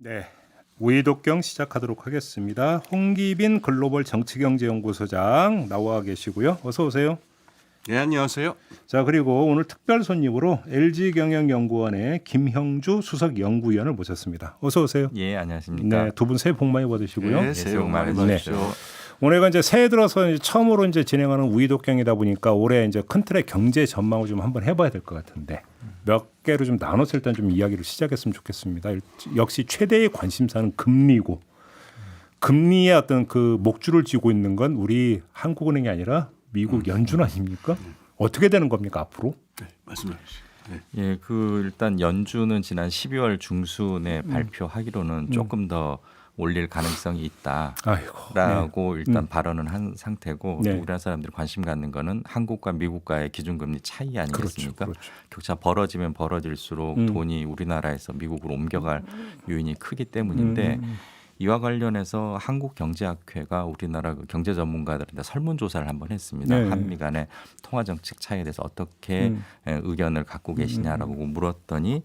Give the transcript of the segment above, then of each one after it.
네, 우이독경 시작하도록 하겠습니다. 홍기빈 글로벌 정치경제연구소장 나와 계시고요. 어서 오세요. 네, 안녕하세요. 자, 그리고 오늘 특별 손님으로 LG경영연구원의 김형주 수석 연구위원을 모셨습니다. 어서 오세요. 예, 안녕하십니까. 네, 두 분 새해 복 많이 받으시고요. 네, 새해 복 많이 받으십시오. 오늘가 이제 새해 들어서 이제 처음으로 이제 진행하는 우이독경이다 보니까 올해 이제 큰 틀의 경제 전망을 좀 한번 해봐야 될 것 같은데 몇 개로 좀 나눠서 일단 좀 이야기를 시작했으면 좋겠습니다. 역시 최대의 관심사는 금리고 금리의 어떤 그 목줄을 쥐고 있는 건 우리 한국은행이 아니라 미국 연준 아닙니까? 어떻게 되는 겁니까 앞으로? 네, 말씀해 주시죠. 네. 예, 일단 연준은 지난 12월 중순에 발표하기로는 조금 더 올릴 가능성이 있다라고 일단 발언을 한 상태고 네. 또 우리나라 사람들이 관심 갖는 거는 한국과 미국과의 기준금리 차이 아니겠습니까? 그렇죠. 격차 벌어지면 벌어질수록 돈이 우리나라에서 미국으로 옮겨갈 요인이 크기 때문인데 이와 관련해서 한국경제학회가 우리나라 그 경제 전문가들한테 설문조사를 한번 했습니다. 네. 한미 간의 통화정책 차이에 대해서 어떻게 의견을 갖고 계시냐라고 물었더니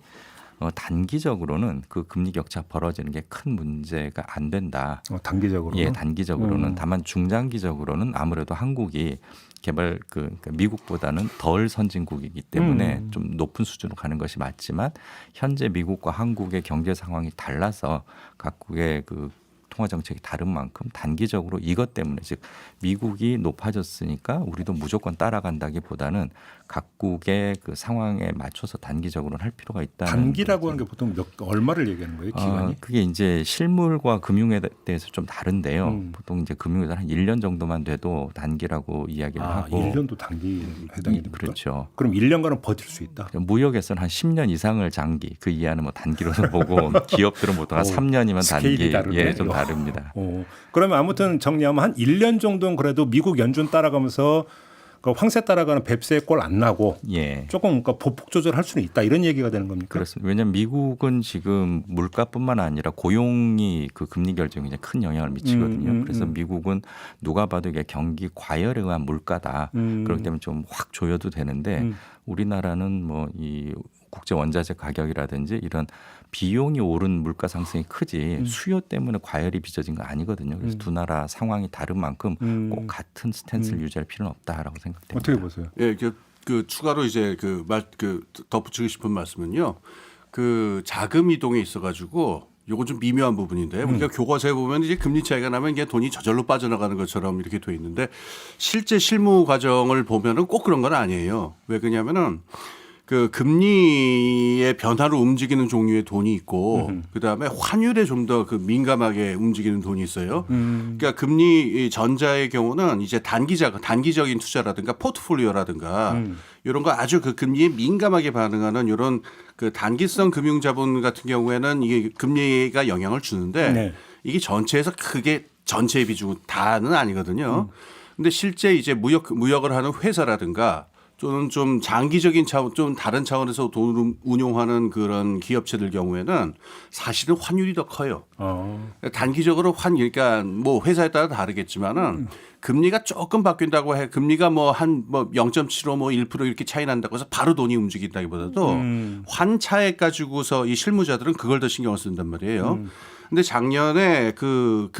단기적으로는 그 금리 격차 벌어지는 게 큰 문제가 안 된다. 단기적으로. 예, 단기적으로는 다만 중장기적으로는 아무래도 한국이 그러니까 미국보다는 덜 선진국이기 때문에 좀 높은 수준으로 가는 것이 맞지만 현재 미국과 한국의 경제 상황이 달라서 각국의 그 통화 정책이 다른 만큼 단기적으로 이것 때문에 즉 미국이 높아졌으니까 우리도 무조건 따라간다기보다는 각국의 그 상황에 맞춰서 단기적으로는 할 필요가 있다. 단기라고 하는 게 보통 얼마를 얘기하는 거예요? 기간이? 그게 이제 실물과 금융에 대해서 좀 다른데요. 보통 이제 금융에 한 1년 정도만 돼도 단기라고 이야기를 하고 1년도 단기 해당이 됩니까? 그렇죠. 그럼 1년간은 버틸 수 있다. 무역에서는 한 10년 이상을 장기, 그 이하는 뭐 단기로서 보고 기업들은 보통 한 3년이면 스케일이 단기, 다르네. 예, 좀 다릅니다. 그러면 아무튼 정리하면 한 1년 정도는 그래도 미국 연준 따라가면서 그 황새 따라가는 뱁새의 꼴 안 나고 예. 조금 그러니까 보폭 조절할 수는 있다 이런 얘기가 되는 겁니까? 그렇습니다. 왜냐하면 미국은 지금 물가뿐만 아니라 고용이 그 금리 결정에 굉장히 큰 영향을 미치거든요. 그래서 미국은 누가 봐도 이게 경기 과열에 의한 물가다. 그렇기 때문에 좀 확 조여도 되는데 우리나라는 뭐 이 국제 원자재 가격이라든지 이런 비용이 오른 물가 상승이 크지 수요 때문에 과열이 빚어진 거 아니거든요. 그래서 두 나라 상황이 다른 만큼 꼭 같은 스탠스를 유지할 필요는 없다라고 생각됩니다. 어떻게 보세요? 예, 그 추가로 이제 덧붙이고 싶은 말씀은요. 그 자금 이동에 있어가지고 요건 좀 미묘한 부분인데 우리가 교과서에 보면 이제 금리 차이가 나면 이게 돈이 저절로 빠져나가는 것처럼 이렇게 돼 있는데 실제 실무 과정을 보면은 꼭 그런 건 아니에요. 왜 그러냐면은 그 금리의 변화로 움직이는 종류의 돈이 있고 그다음에 환율에 좀 더 그 민감하게 움직이는 돈이 있어요. 그러니까 금리 전자의 경우는 이제 단기적인 투자라든가 포트폴리오라든가 이런 거 아주 그 금리에 민감하게 반응하는 이런 그 단기성 금융 자본 같은 경우에는 이게 금리가 영향을 주는데 네. 이게 전체에서 크게 전체의 비중은 다는 아니거든요. 근데 실제 이제 무역을 하는 회사라든가 또는 좀 장기적인 차원, 좀 다른 차원에서 돈을 운용하는 그런 기업체들 경우에는 사실은 환율이 더 커요. 단기적으로 그러니까 뭐 회사에 따라 다르겠지만은 금리가 조금 바뀐다고 해. 금리가 뭐 한 뭐 0.75, 뭐 1% 이렇게 차이 난다고 해서 바로 돈이 움직인다기보다도 환차액 가지고서 이 실무자들은 그걸 더 신경을 쓴단 말이에요. 근데 작년에 그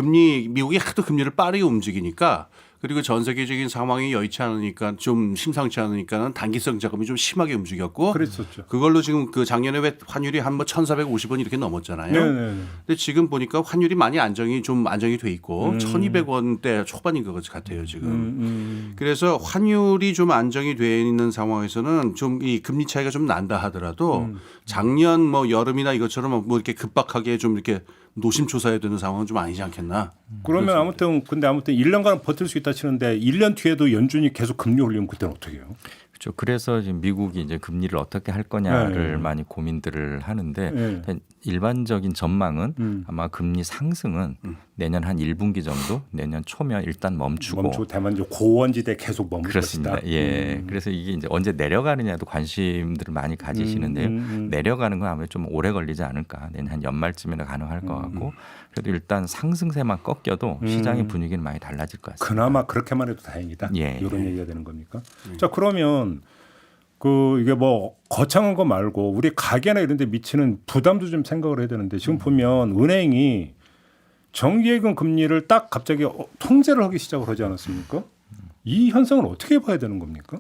미국이 하도 금리를 빠르게 움직이니까 그리고 전 세계적인 상황이 여의치 않으니까 좀 심상치 않으니까는 단기성 자금이 좀 심하게 움직였고 그랬었죠. 그걸로 지금 그 작년에 왜 환율이 한 뭐 1,450원 이렇게 넘었잖아요. 네네. 근데 지금 보니까 환율이 많이 안정이 돼 있고 1,200원대 초반인 것 같아요 지금. 그래서 환율이 좀 안정이 돼 있는 상황에서는 좀 이 금리 차이가 좀 난다 하더라도 작년 뭐 여름이나 이것처럼 뭐 이렇게 급박하게 좀 이렇게 노심초사해야 되는 상황은 좀 아니지 않겠나. 그러면 아무튼 1년간 버틸 수 있다 치는데 1년 뒤에도 연준이 계속 금리 올리면 그때는 어떻게 해요? 그렇죠. 그래서 지금 미국이 이제 금리를 어떻게 할 거냐를 많이 고민들을 하는데 일반적인 전망은 아마 금리 상승은 내년 한 1분기 정도, 내년 초면 일단 멈추고 다만 이제 고원지대 계속 머물 그렇습니다. 것이다. 예. 그래서 이게 이제 언제 내려가느냐도 관심들을 많이 가지시는데요. 내려가는 건 아무래도 좀 오래 걸리지 않을까. 내년 한 연말쯤에는 가능할 것 같고 그래도 일단 상승세만 꺾여도 시장의 분위기는 많이 달라질 것 같습니다. 그나마 그렇게만 해도 다행이다. 예. 이런 얘기가 되는 겁니까? 자, 그러면 그 이게 뭐 거창한 거 말고 우리 가게나 이런 데 미치는 부담도 좀 생각을 해야 되는데 지금 보면 은행이 정기예금 금리를 딱 갑자기 통제를 하기 시작을 하지 않았습니까? 이 현상을 어떻게 봐야 되는 겁니까?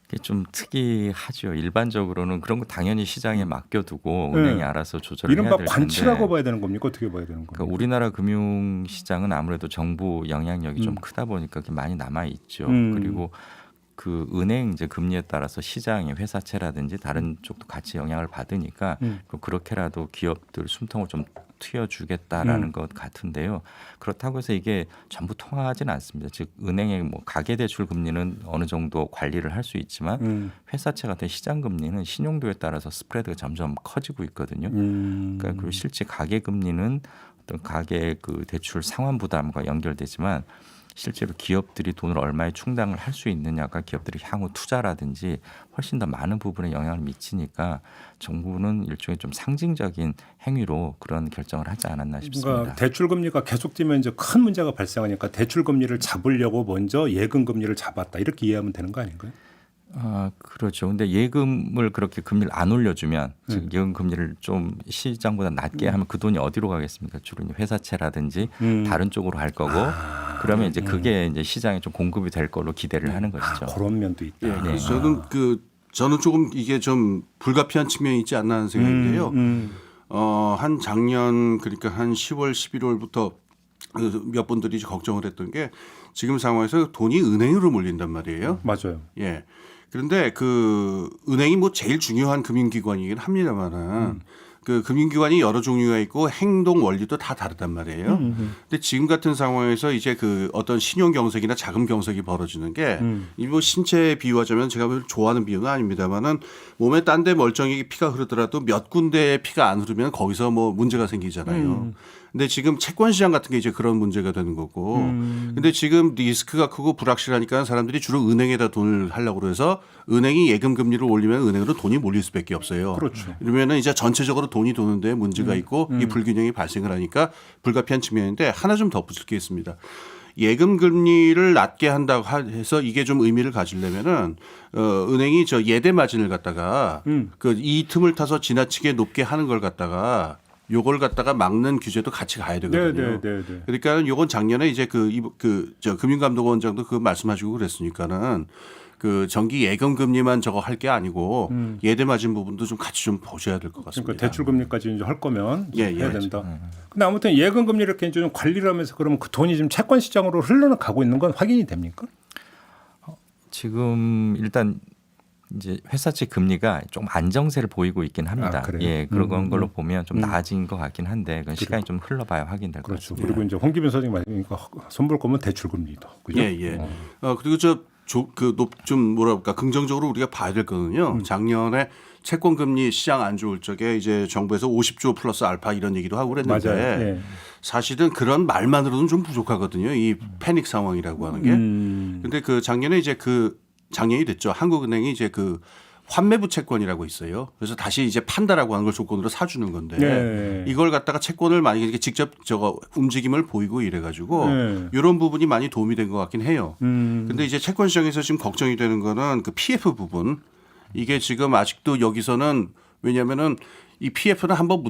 이게 좀 특이하죠. 일반적으로는 그런 거 당연히 시장에 맡겨두고 은행이 알아서 조절을 해야 이른바 될 텐데. 관치라고 봐야 되는 겁니까? 어떻게 봐야 되는 겁니까? 그러니까 우리나라 금융시장은 아무래도 정부 영향력이 좀 크다 보니까 그게 많이 남아 있죠. 그리고 그 은행 이제 금리에 따라서 시장의 회사채라든지 다른 쪽도 같이 영향을 받으니까 그렇게라도 기업들 숨통을 좀 튀어주겠다라는 것 같은데요. 그렇다고 해서 이게 전부 통하지는 않습니다. 즉 은행의 뭐 가계대출 금리는 어느 정도 관리를 할 수 있지만 회사채 같은 시장 금리는 신용도에 따라서 스프레드가 점점 커지고 있거든요. 그러니까 그리고 실제 가계 금리는 어떤 가계 그 대출 상환 부담과 연결되지만 실제로 기업들이 돈을 얼마에 충당을 할 수 있느냐가 기업들이 향후 투자라든지 훨씬 더 많은 부분에 영향을 미치니까 정부는 일종의 좀 상징적인 행위로 그런 결정을 하지 않았나 싶습니다. 그러니까 대출 금리가 계속되면 이제 큰 문제가 발생하니까 대출 금리를 잡으려고 먼저 예금 금리를 잡았다 이렇게 이해하면 되는 거 아닌가요? 아, 그렇죠. 근데 예금을 그렇게 금리를 안 올려주면 즉 예금 금리를 좀 시장보다 낮게 하면 그 돈이 어디로 가겠습니까? 주로 이제 회사채라든지 다른 쪽으로 갈 거고 그러면 이제 그게 이제 시장에 좀 공급이 될 걸로 기대를 하는 것이죠. 그런 면도 있다. 예, 그래서 저는 조금 이게 좀 불가피한 측면이 있지 않나 하는 생각인데요. 한 작년 그러니까 한 10월, 11월부터 몇 분들이 걱정을 했던 게 지금 상황에서 돈이 은행으로 몰린단 말이에요. 맞아요. 예. 그런데 그 은행이 뭐 제일 중요한 금융기관이긴 합니다만은 그 금융기관이 여러 종류가 있고 행동 원리도 다 다르단 말이에요. 근데 지금 같은 상황에서 이제 그 어떤 신용 경색이나 자금 경색이 벌어지는 게 이 뭐 신체에 비유하자면 제가 좋아하는 비유는 아닙니다만은 몸에 딴 데 멀쩡히 피가 흐르더라도 몇 군데에 피가 안 흐르면 거기서 뭐 문제가 생기잖아요. 근데 지금 채권 시장 같은 게 이제 그런 문제가 되는 거고. 근데 지금 리스크가 크고 불확실하니까 사람들이 주로 은행에다 돈을 하려고 그래서 은행이 예금 금리를 올리면 은행으로 돈이 몰릴 수밖에 없어요. 그렇죠. 이러면은 이제 전체적으로 돈이 도는데 문제가 있고 이 불균형이 발생을 하니까 불가피한 측면인데 하나 좀 덧붙일 게 있습니다. 예금 금리를 낮게 한다고 해서 이게 좀 의미를 가지려면은 은행이 저 예대 마진을 갖다가 그 이 틈을 타서 지나치게 높게 하는 걸 갖다가 요걸 갖다가 막는 규제도 같이 가야 되거든요. 네. 그러니까 요건 작년에 이제 저 금융감독원장도 그 말씀하시고 그랬으니까는 그 정기 예금 금리만 저거 할 게 아니고 예대 마진 부분도 좀 같이 좀 보셔야 될 것 같습니다. 그러니까 대출 금리까지 이제 할 거면 예, 해야 예. 된다. 근데 아무튼 예금 금리 이렇게 좀 관리를 하면서 그러면 그 돈이 지금 채권 시장으로 흘러가고 있는 건 확인이 됩니까? 지금 일단 이제 회사채 금리가 좀 안정세를 보이고 있긴 합니다. 아, 그래요? 예, 그런 걸로 보면 좀 나아진 것 같긴 한데 그건 시간이 좀 흘러봐야 확인될 것 그렇죠. 같습니다. 그리고 이제 홍기빈 선생님 말씀이니까 손볼 거면 대출 금리도. 그죠? 예. 그리고 좀 뭐랄까 긍정적으로 우리가 봐야 될 거는요. 작년에 채권 금리 시장 안 좋을 적에 이제 정부에서 50조 플러스 알파 이런 얘기도 하고 그랬는데 맞아요. 예. 사실은 그런 말만으로는 좀 부족하거든요. 이 패닉 상황이라고 하는 게. 근데 그 작년에 이제 작년이 됐죠. 한국은행이 이제 그 환매부 채권이라고 있어요. 그래서 다시 이제 판다라고 하는 걸 조건으로 사주는 건데 네. 이걸 갖다가 채권을 만약에 직접 저거 움직임을 보이고 이래가지고 이런 부분이 많이 도움이 된 것 같긴 해요. 근데 이제 채권 시장에서 지금 걱정이 되는 거는 그 PF 부분 이게 지금 아직도 여기서는 왜냐하면은 이 PF는 한번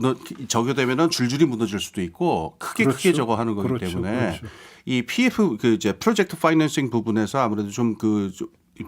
적용되면은 줄줄이 무너질 수도 있고 크게 저거 하는 거기 때문에 이 PF 그 이제 프로젝트 파이낸싱 부분에서 아무래도 좀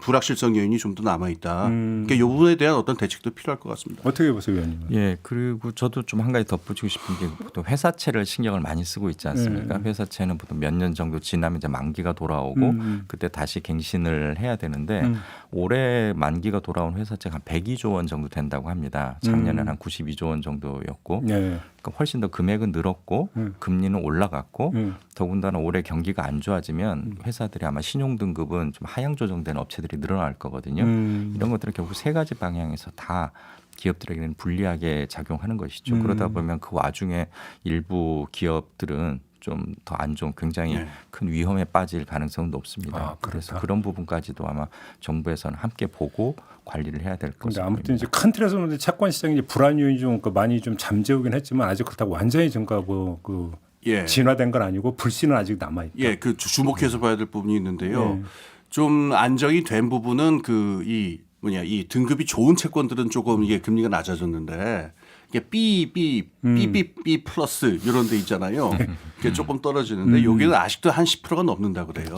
불확실성 요인이 좀 더 남아 있다. 그러니까 이 부분에 대한 어떤 대책도 필요할 것 같습니다. 어떻게 보세요, 의원님? 예, 그리고 저도 좀 한 가지 덧붙이고 싶은 게 보통 회사채를 신경을 많이 쓰고 있지 않습니까? 회사채는 보통 몇 년 정도 지나면 이제 만기가 돌아오고 그때 다시 갱신을 해야 되는데 올해 만기가 돌아온 회사채가 한 102조 원 정도 된다고 합니다. 작년에는 한 92조 원 정도였고 네. 그러니까 훨씬 더 금액은 늘었고 금리는 올라갔고 더군다나 올해 경기가 안 좋아지면 회사들이 아마 신용 등급은 좀 하향 조정된 업체들이 늘어날 거거든요. 이런 것들은 결국 세 가지 방향에서 다 기업들에게는 불리하게 작용하는 것이죠. 그러다 보면 그 와중에 일부 기업들은 좀 더 안 좋은 굉장히 큰 위험에 빠질 가능성은 높습니다. 아, 그래서 그런 부분까지도 아마 정부에서는 함께 보고 관리를 해야 될 그런데 것으로 아무튼 이제 보입니다. 큰 틀에서는 채권 시장이 이제 불안 요인이 좀 많이 좀 잠재우긴 했지만 아직 그렇다고 완전히 증가하고 진화된 건 아니고 불씨는 아직 남아 있다. 예, 그 주목해서 봐야 될 부분이 있는데요. 좀 안정이 된 부분은 이 등급이 좋은 채권들은 조금 이게 금리가 낮아졌는데 이게 B 플러스 이런 데 있잖아요. 그게 조금 떨어지는데 여기는 아직도 한 10%가 넘는다 그래요.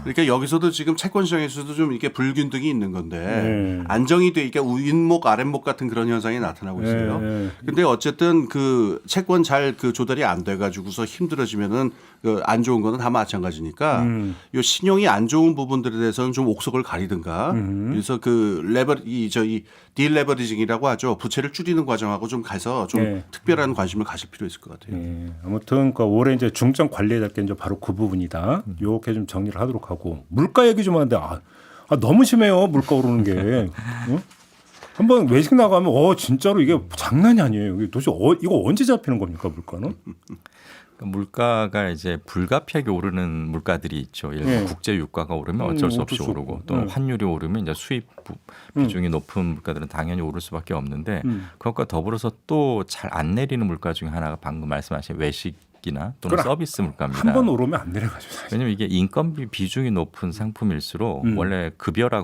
그러니까 여기서도 지금 채권 시장에서도 좀 이렇게 불균등이 있는 건데 안정이 되니까 윗목 아랫목 같은 그런 현상이 나타나고 있어요. 근데 어쨌든 그 채권 잘 그 조달이 안 돼 가지고서 힘들어지면은 그 안 좋은 거는 다 마찬가지니까 요 신용이 안 좋은 부분들에 대해서는 좀 옥석을 가리든가 그래서 그 이 딜레버리징이라고 하죠. 부채를 줄이는 과정하고 좀 가서 좀 특별한 관심을 가질 필요 있을 것 같아요. 아무튼 그 올해 이제 중점 관리해야 될 게 이제 바로 그 부분이다. 요렇게 좀 정리를 하도록 하고 물가 얘기 좀 하는데 너무 심해요. 물가 오르는 게. 응? 한번 외식 나가면 진짜로 이게 장난이 아니에요. 이게 도대체 이거 언제 잡히는 겁니까 물가는? 물가가 이제 불가피하게 오르는 물가들이 있죠. 예를 들어 국제 유가가 오르면 어쩔 수 없이 오르고 또는 환율이 오르면 이제 수입 비중이 높은 물가들은 당연히 오를 수밖에 없는데 그것과 더불어서 또 잘 안 내리는 물가 중에 하나가 방금 말씀하신 외식이나 또는 서비스 물가입니다. 한 번 오르면 안 내려가죠. 사실. 왜냐하면 이게 인건비 비중이 높은 상품일수록 원래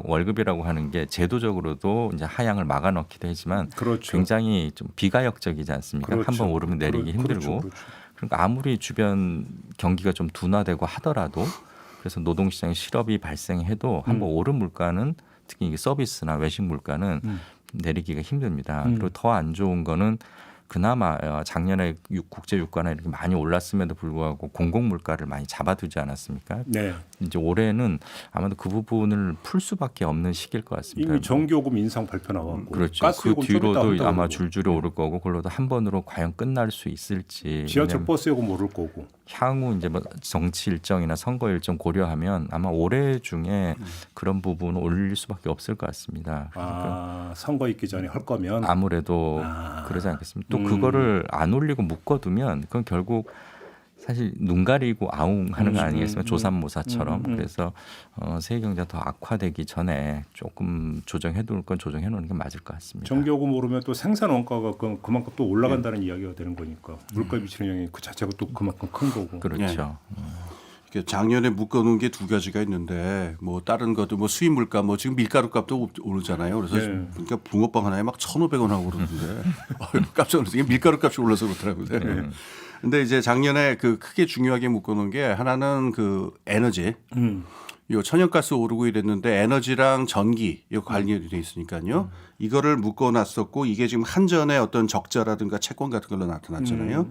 월급이라고 하는 게 제도적으로도 이제 하향을 막아넣기도 하지만 그렇죠. 굉장히 좀 비가역적이지 않습니까? 그렇죠. 한 번 오르면 내리기 힘들고. 그렇죠. 그러니까 아무리 주변 경기가 좀 둔화되고 하더라도 그래서 노동시장에 실업이 발생해도 한번 오른 물가는 특히 이게 서비스나 외식 물가는 내리기가 힘듭니다. 그리고 더 안 좋은 거는 그나마 작년에 국제 유가나 이렇게 많이 올랐음에도 불구하고 공공 물가를 많이 잡아두지 않았습니까? 네. 이제 올해는 아마도 그 부분을 풀 수밖에 없는 시기일 것 같습니다. 이미 전기요금 인상 발표 나왔고, 그렇죠. 가스 그 요금 좀 이따 뒤로도 아마 한다고 줄줄이 오를 거고, 그걸로도 한 번으로 과연 끝날 수 있을지. 지하철 버스 요금 오를 거고. 향후 이제 뭐 정치 일정이나 선거 일정 고려하면 아마 올해 중에 그런 부분은 올릴 수밖에 없을 것 같습니다. 선거 있기 전에 할 거면 아무래도 그러지 않겠습니까? 또 그거를 안 올리고 묶어두면 그건 결국 사실 눈 가리고 아웅하는 거 아니겠습니까? 조삼모사처럼. 그래서 세계 경제가 더 악화되기 전에 조금 조정해둘 건 조정해놓는 게 맞을 것 같습니다. 전기요금 오르면 또 생산 원가가 그만큼 또 올라간다는 이야기가 되는 거니까 물가에 미치는 영향이 그 자체가 또 그만큼 큰 거고. 그렇죠. 작년에 묶어놓은 게 두 가지가 있는데 뭐 다른 것도 뭐 수입 물가 뭐 지금 밀가루 값도 오르잖아요. 그래서 그러니까 붕어빵 하나에 막 1,500원 하고 그러는데 깜짝 놀랐어요. 이게 밀가루 값이 올라서 그렇더라고요. 근데 이제 작년에 그 크게 중요하게 묶어놓은 게 하나는 그 에너지. 요 천연가스 오르고 이랬는데 에너지랑 전기 이거 관련이 돼 있으니까요. 이거를 묶어놨었고 이게 지금 한전의 어떤 적자라든가 채권 같은 걸로 나타났잖아요.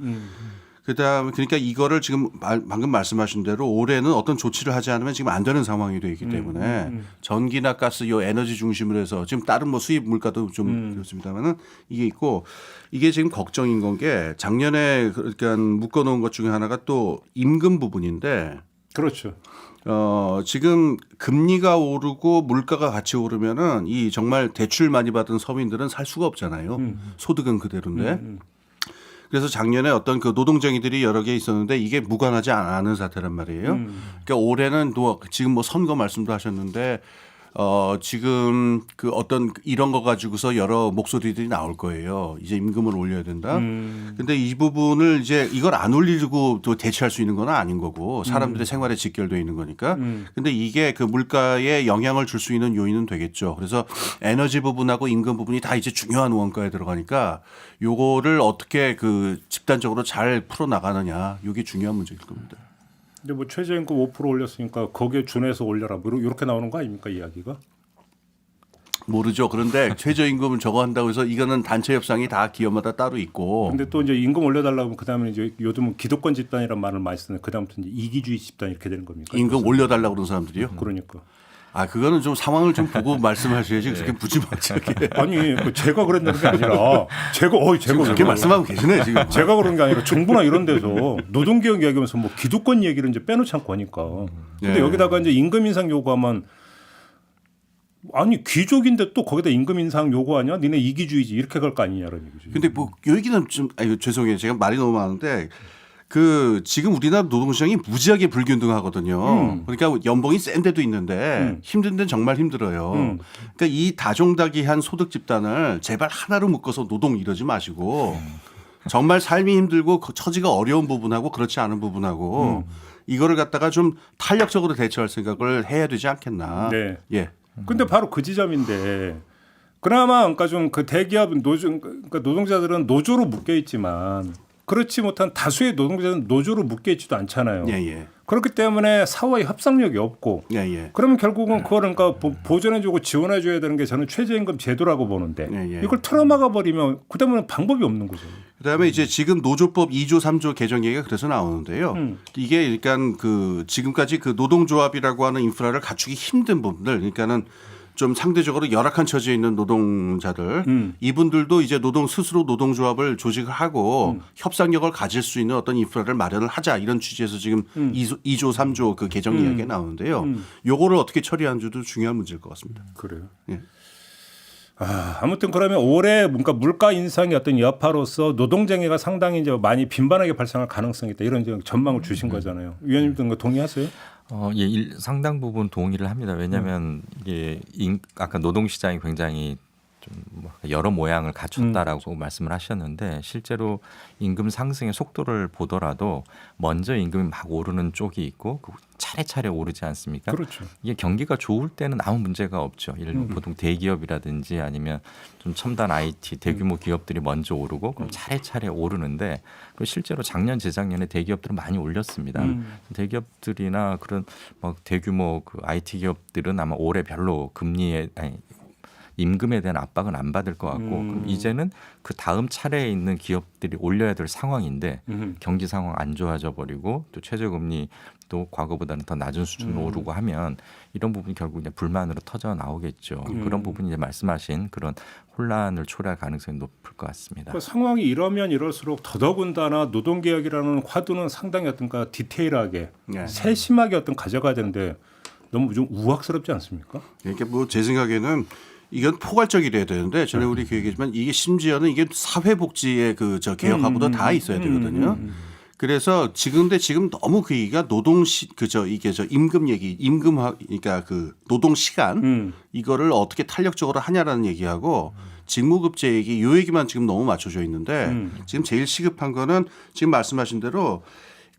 그다음 그러니까 이거를 지금 방금 말씀하신 대로 올해는 어떤 조치를 하지 않으면 지금 안 되는 상황이 되어 있기 때문에 전기나 가스 요 에너지 중심으로 해서 지금 다른 뭐 수입 물가도 좀 그렇습니다만은 이게 있고 이게 지금 걱정인 건 게 작년에 그러니까 묶어놓은 것 중에 하나가 또 임금 부분인데 그렇죠. 지금 금리가 오르고 물가가 같이 오르면은 이 정말 대출 많이 받은 서민들은 살 수가 없잖아요. 소득은 그대로인데. 그래서 작년에 어떤 그 노동쟁이들이 여러 개 있었는데 이게 무관하지 않은 사태란 말이에요. 그러니까 올해는 또 지금 뭐 선거 말씀도 하셨는데 지금 그 어떤 이런 거 가지고서 여러 목소리들이 나올 거예요. 이제 임금을 올려야 된다. 근데 이 부분을 이제 이걸 안 올리고 또 대체할 수 있는 건 아닌 거고 사람들의 생활에 직결되어 있는 거니까. 근데 이게 그 물가에 영향을 줄 수 있는 요인은 되겠죠. 그래서 에너지 부분하고 임금 부분이 다 이제 중요한 원가에 들어가니까 요거를 어떻게 그 집단적으로 잘 풀어 나가느냐. 이게 중요한 문제일 겁니다. 근데 뭐 최저임금 5% 올렸으니까 거기에 준해서 올려라. 뭐 이렇게 나오는 거 아닙니까 이야기가? 모르죠. 그런데 최저임금을 저거 한다고 해서 이거는 단체 협상이 다 기업마다 따로 있고. 근데 또 이제 임금 올려달라고 하면 그다음에 이제 요즘은 기득권 집단이란 말을 많이 쓰는데 그다음부터 이제 이기주의 집단 이렇게 되는 겁니까? 임금 올려달라고 그러는 사람들이요? 그러니까. 그거는 좀 상황을 좀 보고 말씀하셔야지 그렇게 무지막지하게. 아니 제가 그랬다는 게 아니라 제가 그렇게 말씀하고 계시네 지금. 제가 그런 게 아니라 정부나 이런 데서 노동개혁 이야기하면서 뭐 기득권 얘기를 이제 빼놓지 않고 하니까. 근데 여기다가 이제 임금 인상 요구하면 아니 귀족인데 또 거기다 임금 인상 요구하냐? 니네 이기주의지 이렇게 갈 거 아니냐라는 얘기죠. 근데 뭐 이 얘기는 좀 죄송해요. 제가 말이 너무 많은데 그 지금 우리나라 노동시장이 무지하게 불균등하거든요. 그러니까 연봉이 센 데도 있는데 힘든 데는 정말 힘들어요. 그러니까 이 다종다기한 소득 집단을 제발 하나로 묶어서 노동 이러지 마시고 정말 삶이 힘들고 처지가 어려운 부분하고 그렇지 않은 부분하고 이거를 갖다가 좀 탄력적으로 대처할 생각을 해야 되지 않겠나. 네. 예. 근데 바로 그 지점인데 그나마 그러니까 좀 그 대기업 그러니까 노동자들은 노조로 묶여 있지만 그렇지 못한 다수의 노동자들은 노조로 묶여 있지도 않잖아요. 예, 예. 그렇기 때문에 사회의 협상력이 없고 예, 예. 그러면 결국은 그거를 그러니까 보전해주고 지원해줘야 되는 게 저는 최저임금 제도라고 보는데 예, 예. 이걸 틀어막아 버리면 그다음에는 방법이 없는 거죠. 그다음에 이제 지금 노조법 2조 3조 개정 얘기가 그래서 나오는데요. 이게 그러니까 그 지금까지 그 노동조합이라고 하는 인프라를 갖추기 힘든 분들, 그러니까는 좀 상대적으로 열악한 처지에 있는 노동자들 이분들도 이제 스스로 노동조합을 조직을 하고 협상력을 가질 수 있는 어떤 인프라를 마련을 하자 이런 취지에서 지금 2조 3조 그 개정 이야기가 나오는데요. 요거를 어떻게 처리하는지도 중요한 문제일 것 같습니다. 그래요. 예. 아무튼 그러면 올해 뭔가 물가 인상의 어떤 여파로서 노동쟁의가 상당히 이제 많이 빈번하게 발생할 가능성이 있다 이런 이제 전망을 주신 거잖아요. 위원님도 그거 동의하세요? 예, 상당 부분 동의를 합니다. 왜냐하면 이게 아까 노동시장이 굉장히 좀 여러 모양을 갖췄다라고 말씀을 하셨는데 실제로 임금 상승의 속도를 보더라도 먼저 임금이 막 오르는 쪽이 있고 차례차례 오르지 않습니까? 그렇죠. 이게 경기가 좋을 때는 아무 문제가 없죠. 예를 들면 보통 대기업이라든지 아니면 좀 첨단 IT 대규모 기업들이 먼저 오르고 그럼 차례차례 오르는데 실제로 작년 재작년에 대기업들은 많이 올렸습니다. 대기업들이나 그런 막 대규모 그 IT 기업들은 아마 올해 별로 임금에 대한 압박은 안 받을 것 같고 그럼 이제는 그 다음 차례에 있는 기업들이 올려야 될 상황인데 경기 상황 안 좋아져 버리고 또 최저금리도 과거보다는 더 낮은 수준으로 오르고 하면 이런 부분이 결국 이제 불만으로 터져 나오겠죠. 그런 부분이 이제 말씀하신 그런 혼란을 초래할 가능성이 높을 것 같습니다. 그 상황이 이러면 이럴수록 더더군다나 노동개혁이라는 화두는 상당히 어떤가 디테일하게 네. 세심하게 어떤 가져가야 되는데 너무 좀 우악스럽지 않습니까? 이게 뭐 제 생각에는 이건 포괄적이래야 되는데 전에 우리 그 얘기했지만 이게 심지어는 이게 사회복지의 그 저 개혁하고도 다 있어야 되거든요. 그래서 지금 너무 그 얘기가 이게 임금 얘기, 그러니까 그 노동 시간 이거를 어떻게 탄력적으로 하냐라는 얘기하고 직무급제 얘기, 요 얘기만 지금 너무 맞춰져 있는데 지금 제일 시급한 거는 지금 말씀하신 대로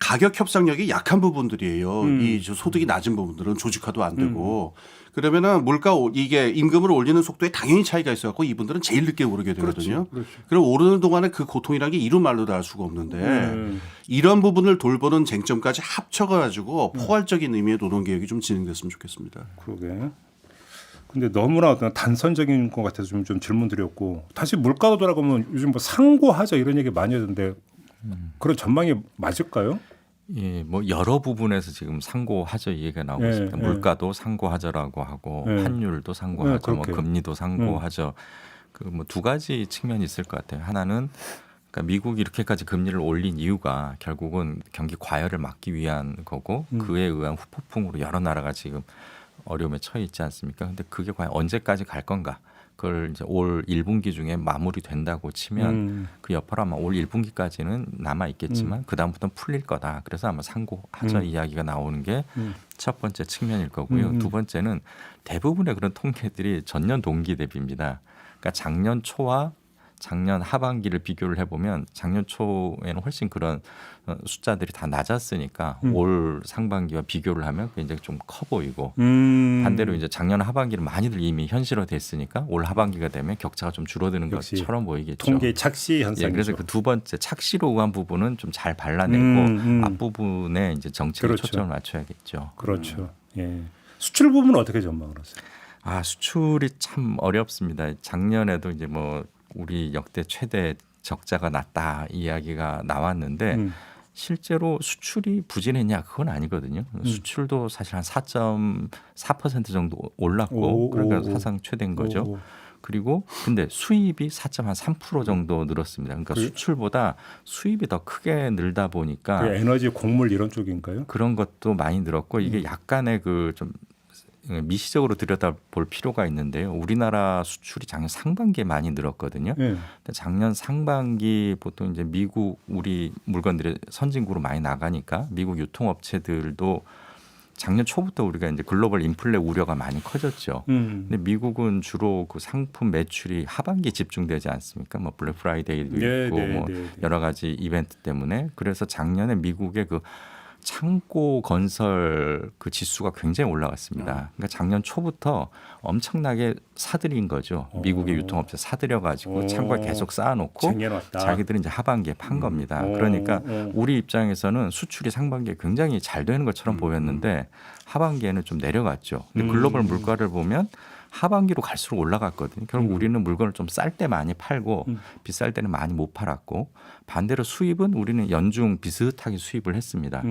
가격 협상력이 약한 부분들이에요. 이 소득이 낮은 부분들은 조직화도 안 되고 그러면은 이게 임금을 올리는 속도에 당연히 차이가 있어갖고 이분들은 제일 늦게 오르게 되거든요. 그렇죠. 그럼 오르는 동안에 그 고통이라는 게 이루 말로 다 할 수가 없는데 이런 부분을 돌보는 쟁점까지 합쳐가지고 포괄적인 의미의 노동개혁이 좀 진행됐으면 좋겠습니다. 그러게. 근데 너무나 어떤 단선적인 것 같아서 좀 질문드렸고 다시 물가로 돌아가면 요즘 뭐 상고하자 이런 얘기 많이 하던데 그런 전망이 맞을까요? 예, 뭐 여러 부분에서 지금 상고하저 얘기가 나오고 있습니다. 물가도 상고하저라고 하고 환율도 상고하저, 뭐 금리도 상고하저. 그 뭐 두 가지 측면이 있을 것 같아요. 하나는 그러니까 미국이 이렇게까지 금리를 올린 이유가 결국은 경기 과열을 막기 위한 거고 그에 의한 후폭풍으로 여러 나라가 지금 어려움에 처해 있지 않습니까? 근데 그게 과연 언제까지 갈 건가? 그걸 이제 올 1분기 중에 마무리된다고 치면 그 여파로 아마 올 1분기까지는 남아 있겠지만 그 다음부터는 풀릴 거다. 그래서 아마 상고하자 이야기가 나오는 게 첫 번째 측면일 거고요. 두 번째는 대부분의 그런 통계들이 전년 동기 대비입니다. 그러니까 작년 초와 작년 하반기를 비교를 해보면 작년 초에는 훨씬 그런 숫자들이 다 낮았으니까 올 상반기와 비교를 하면 굉장히 좀 커 보이고 반대로 이제 작년 하반기를 많이들 이미 현실화됐으니까 올 하반기가 되면 격차가 좀 줄어드는 것처럼 보이겠죠. 통계 착시 현상이죠. 예, 그래서 그 두 번째 착시로 의한 부분은 좀 잘 발라내고 앞부분에 이제 정책에 그렇죠. 초점을 맞춰야겠죠. 그렇죠. 예. 수출 부분은 어떻게 전망을 하세요? 수출이 참 어렵습니다. 작년에도 이제 뭐 우리 역대 최대 적자가 났다 이야기가 나왔는데 실제로 수출이 부진했냐 그건 아니거든요. 수출도 사실 한 4.4% 정도 올랐고 그러니까 사상 최대인 거죠. 그리고 근데 수입이 4.3% 정도 늘었습니다. 그러니까 수출보다 수입이 더 크게 늘다 보니까 에너지 곡물 이런 쪽인가요? 그런 것도 많이 늘었고 이게 약간의 그 좀 미시적으로 들여다볼 필요가 있는데요. 우리나라 수출이 작년 상반기에 많이 늘었거든요. 근데 작년 상반기 보통 이제 미국 우리 물건들이 선진국으로 많이 나가니까 미국 유통업체들도 작년 초부터 우리가 이제 글로벌 인플레 우려가 많이 커졌죠. 근데 미국은 주로 그 상품 매출이 하반기에 집중되지 않습니까? 뭐 블랙 프라이데이도 있고 뭐 여러 가지 이벤트 때문에 그래서 작년에 미국의 그 창고 건설 그 지수가 굉장히 올라갔습니다. 그러니까 작년 초부터 엄청나게 사들인 거죠. 미국의 유통업체 사들여가지고 창고에 계속 쌓아놓고 쟁여놨다. 자기들은 이제 하반기에 판 겁니다. 그러니까 우리 입장에서는 수출이 상반기에 굉장히 잘 되는 것처럼 보였는데 하반기에는 좀 내려갔죠. 근데 글로벌 물가를 보면 하반기로 갈수록 올라갔거든요. 결국 우리는 물건을 좀 쌀 때 많이 팔고 비쌀 때는 많이 못 팔았고 반대로 수입은 우리는 연중 비슷하게 수입을 했습니다.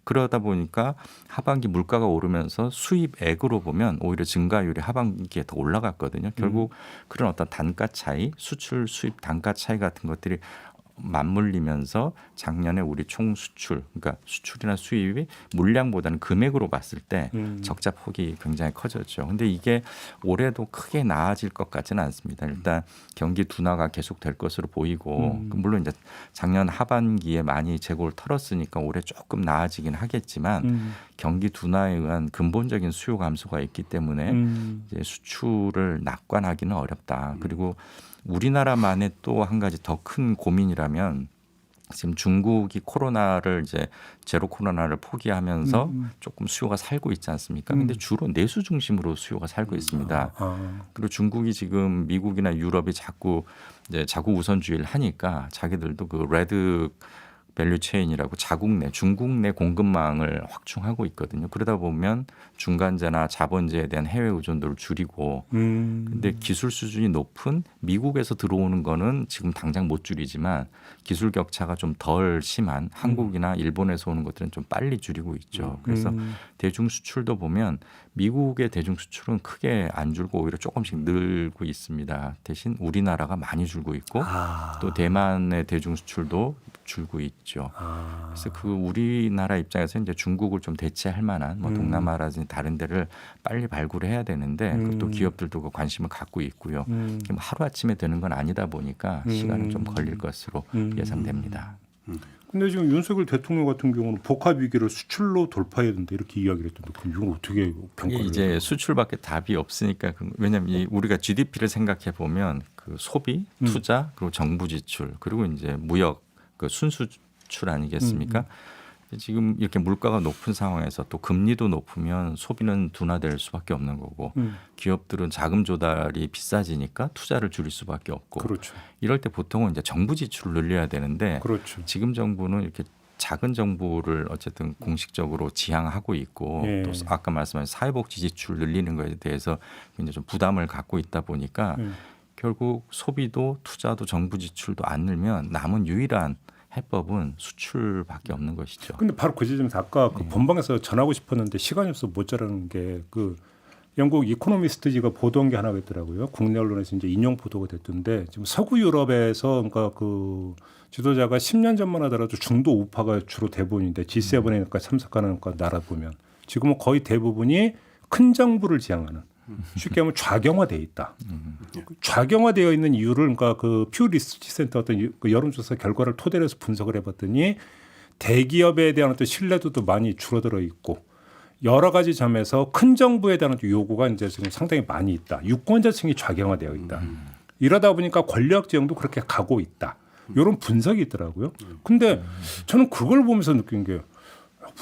그러다 보니까 하반기 물가가 오르면서 수입액으로 보면 오히려 증가율이 하반기에 더 올라갔거든요. 결국 그런 어떤 단가 차이, 수출 수입 단가 차이 같은 것들이 맞물리면서 작년에 우리 총 수출, 그러니까 수출이나 수입이 물량보다는 금액으로 봤을 때 적자 폭이 굉장히 커졌죠. 근데 이게 올해도 크게 나아질 것 같지는 않습니다. 일단 경기 둔화가 계속될 것으로 보이고 물론 이제 작년 하반기에 많이 재고를 털었으니까 올해 조금 나아지긴 하겠지만 경기 둔화에 의한 근본적인 수요 감소가 있기 때문에 이제 수출을 낙관하기는 어렵다. 그리고 우리나라만의 또 한 가지 더 큰 고민이라면 지금 중국이 코로나를 이제 제로 코로나를 포기하면서 조금 수요가 살고 있지 않습니까? 근데 주로 내수 중심으로 수요가 살고 있습니다. 그리고 중국이 지금 미국이나 유럽이 자꾸 이제 자국 우선주의를 하니까 자기들도 그 레드 밸류 체인이라고 자국 내 중국 내 공급망을 확충하고 있거든요. 그러다 보면 중간재나 자본재에 대한 해외 의존도를 줄이고 근데 기술 수준이 높은 미국에서 들어오는 거는 지금 당장 못 줄이지만 기술 격차가 좀 덜 심한 한국이나 일본에서 오는 것들은 좀 빨리 줄이고 있죠. 그래서 대중 수출도 보면 미국의 대중 수출은 크게 안 줄고 오히려 조금씩 늘고 있습니다. 대신 우리나라가 많이 줄고 있고 또 대만의 대중 수출도 줄고 있죠. 그래서 그 우리나라 입장에서 이제 중국을 좀 대체할 만한 뭐 동남아라든지 다른 데를 빨리 발굴을 해야 되는데 또 기업들도 그 관심을 갖고 있고요. 하루 아침에 되는 건 아니다 보니까 시간은 좀 걸릴 것으로 예상됩니다. 근데 지금 윤석열 대통령 같은 경우는 복합 위기를 수출로 돌파해야 된다 이렇게 이야기를 했던데 그럼 이건 어떻게 평가를 이제 해요? 수출밖에 답이 없으니까 왜냐하면 이 우리가 GDP를 생각해 보면 그 소비, 투자 그리고 정부 지출 그리고 이제 무역 그 순수출 아니겠습니까? 지금 이렇게 물가가 높은 상황에서 또 금리도 높으면 소비는 둔화될 수밖에 없는 거고 기업들은 자금 조달이 비싸지니까 투자를 줄일 수밖에 없고 그렇죠. 이럴 때 보통은 이제 정부 지출을 늘려야 되는데 그렇죠. 지금 정부는 이렇게 작은 정부를 어쨌든 공식적으로 지향하고 있고 예. 또 아까 말씀하신 사회복지 지출 늘리는 것에 대해서 굉장히 좀 부담을 갖고 있다 보니까 결국 소비도 투자도 정부 지출도 안 늘면 남은 유일한 해법은 수출밖에 없는 것이죠. 근데 바로 그 지점에서 아까 그 본방에서 전하고 싶었는데 시간이 없어 못 자라는 게 그 영국 이코노미스트지가 보도한 게 하나가 있더라고요. 국내 언론에서 이제 인용 보도가 됐던데 지금 서구 유럽에서 그러니까 그 지도자가 10년 전만 하더라도 중도 우파가 주로 대부분인데 G7에 참석하는 나라 보면 지금은 거의 대부분이 큰 정부를 지향하는 쉽게 하면 좌경화되어 있다. 좌경화되어 있는 이유를 그러니까 그 퓨 리서치 센터 어떤 그 여론조사 결과를 토대로 해서 분석을 해봤더니 대기업에 대한 어떤 신뢰도도 많이 줄어들어 있고 여러 가지 점에서 큰 정부에 대한 요구가 이제 지금 상당히 많이 있다. 유권자층이 좌경화되어 있다. 이러다 보니까 권력 지형도 그렇게 가고 있다. 이런 분석이 있더라고요. 근데 저는 그걸 보면서 느낀 게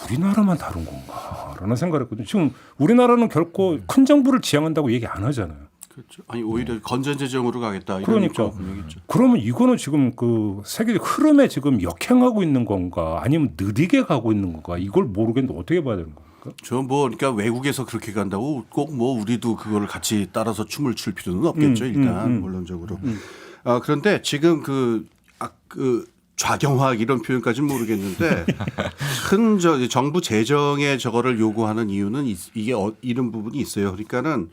우리나라만 다른 건가라는 생각을 했거든요. 지금 우리나라는 결코 큰 정부를 지향한다고 얘기 안 하잖아요. 그렇죠. 아니 오히려 건전 재정으로 가겠다. 이런 그러니까 입장이 분명히 있죠. 그러면 이거는 지금 그 세계적 흐름에 지금 역행하고 있는 건가 아니면 느리게 가고 있는 건가 이걸 모르겠는데 어떻게 봐야 되는 겁니까? 저 뭐 그러니까 외국에서 그렇게 간다고 꼭 뭐 우리도 그거를 같이 따라서 춤을 출 필요는 없겠죠. 일단 원론적으로. 그런데 지금 그 좌경화 이런 표현까지는 모르겠는데 큰 정부 재정에 저거를 요구하는 이유는 이게 이런 부분이 있어요. 그러니까는